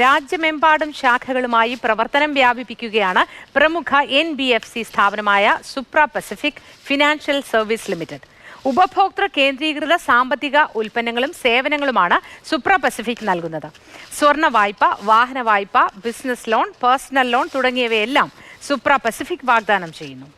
രാജ്യമെമ്പാടും ശാഖകളുമായി പ്രവർത്തനം വ്യാപിപ്പിക്കുകയാണ് പ്രമുഖ NBFC സ്ഥാപനമായ സുപ്ര പസഫിക് ഫിനാൻഷ്യൽ സർവീസ് ലിമിറ്റഡ്. ഉപഭോക്തൃ കേന്ദ്രീകൃത സാമ്പത്തിക ഉൽപ്പന്നങ്ങളും സേവനങ്ങളുമാണ് സുപ്ര പസഫിക് നൽകുന്നത്. സ്വർണ്ണ വായ്പ, വാഹന വായ്പ, ബിസിനസ് ലോൺ, പേഴ്സണൽ ലോൺ തുടങ്ങിയവയെല്ലാം സുപ്ര പസഫിക് വാഗ്ദാനം ചെയ്യുന്നു.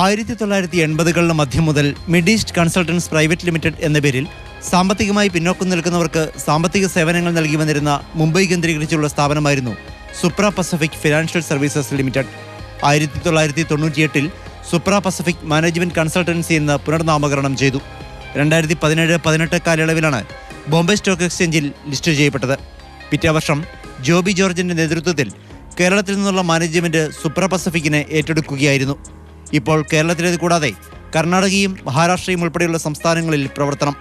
1980കളുടെ മധ്യം മുതൽ mid east consultants private limited എന്ന പേരിൽ സാമ്പത്തികമായി പിന്നോക്കം നിൽക്കുന്നവർക്ക് സാമ്പത്തിക സേവനങ്ങൾ നൽകി വന്നിരുന്ന മുംബൈ കേന്ദ്രീകരിച്ചുള്ള സ്ഥാപനമായിരുന്നു സുപ്ര പസഫിക് ഫിനാൻഷ്യൽ സർവീസസ് ലിമിറ്റഡ്. 1998-ൽ സുപ്ര പസഫിക് മാനേജ്മെന്റ് കൺസൾട്ടൻസി എന്ന് പുനർനാമകരണം ചെയ്തു. 2017-18 കാലയളവിലാണ് ബോംബെ സ്റ്റോക്ക് എക്സ്ചേഞ്ചിൽ ലിസ്റ്റ് ചെയ്യപ്പെട്ടത്. പിറ്റേ വർഷം ജോബി ജോർജിന്റെ നേതൃത്വത്തിൽ കേരളത്തിൽ നിന്നുള്ള മാനേജ്മെന്റ് സുപ്ര പസഫിക്കിനെ ഏറ്റെടുക്കുകയായിരുന്നു. ഇപ്പോൾ കേരളത്തിലേത് കൂടാതെ കർണാടകയും മഹാരാഷ്ട്രയും ഉൾപ്പെടെയുള്ള സംസ്ഥാനങ്ങളിൽ പ്രവർത്തനം.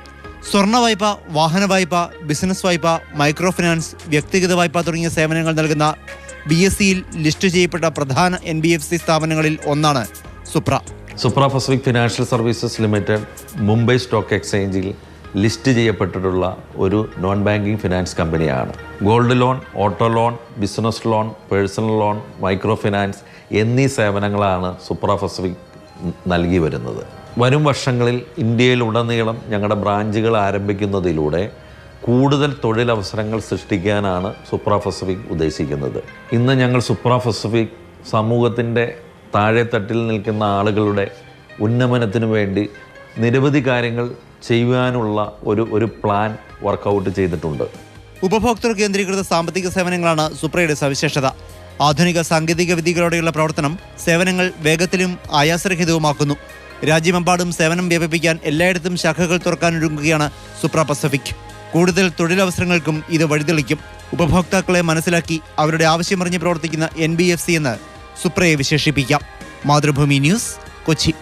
സ്വർണ്ണ വായ്പ, വാഹന വായ്പ, ബിസിനസ് വായ്പ, മൈക്രോ ഫിനാൻസ്, വ്യക്തിഗത വായ്പ തുടങ്ങിയ സേവനങ്ങൾ നൽകുന്ന BSEയിൽ ലിസ്റ്റ് ചെയ്യപ്പെട്ട പ്രധാന NBFC സ്ഥാപനങ്ങളിൽ ഒന്നാണ് Supra. Supra Pacific financial services limited Mumbai stock എക്സ്ചേഞ്ചിൽ ലിസ്റ്റ് ചെയ്യപ്പെട്ടിട്ടുള്ള ഒരു നോൺ ബാങ്കിങ് ഫിനാൻസ് കമ്പനിയാണ്. Gold loan, auto loan, business loan, personal loan, micro finance എന്നീ സേവനങ്ങളാണ് സുപ്ര പസഫിക് നൽകി വരുന്നത്. വരും വർഷങ്ങളിൽ ഇന്ത്യയിലുടനീളം ഞങ്ങളുടെ ബ്രാഞ്ചുകൾ ആരംഭിക്കുന്നതിലൂടെ കൂടുതൽ തൊഴിലവസരങ്ങൾ സൃഷ്ടിക്കാനാണ് സുപ്ര പസഫിക് ഉദ്ദേശിക്കുന്നത്. ഇന്ന് ഞങ്ങൾ സുപ്ര പസഫിക് സമൂഹത്തിൻ്റെ താഴെത്തട്ടിൽ നിൽക്കുന്ന ആളുകളുടെ ഉന്നമനത്തിനു വേണ്ടി നിരവധി കാര്യങ്ങൾ ചെയ്യുവാനുള്ള ഒരു പ്ലാൻ വർക്കൗട്ട് ചെയ്തിട്ടുണ്ട്. ഉപഭോക്തൃ കേന്ദ്രീകൃത സാമ്പത്തിക സേവനങ്ങളാണ് സുപ്രയുടെ സവിശേഷത. ആധുനിക സാങ്കേതിക വിദ്യകളോടെയുള്ള പ്രവർത്തനം സേവനങ്ങൾ വേഗത്തിലും ആയാസരഹിതവുമാക്കുന്നു. രാജ്യമെമ്പാടും സേവനം വ്യാപിപ്പിക്കാൻ എല്ലായിടത്തും ശാഖകൾ തുറക്കാനൊരുങ്ങുകയാണ് സുപ്ര പസഫിക്. കൂടുതൽ തൊഴിലവസരങ്ങൾക്കും ഇത് വഴിതെളിക്കും. ഉപഭോക്താക്കളെ മനസ്സിലാക്കി അവരുടെ ആവശ്യമറിഞ്ഞ് പ്രവർത്തിക്കുന്ന NBFC എന്ന് സുപ്രയെ വിശേഷിപ്പിക്കാം. മാതൃഭൂമി ന്യൂസ്, കൊച്ചി.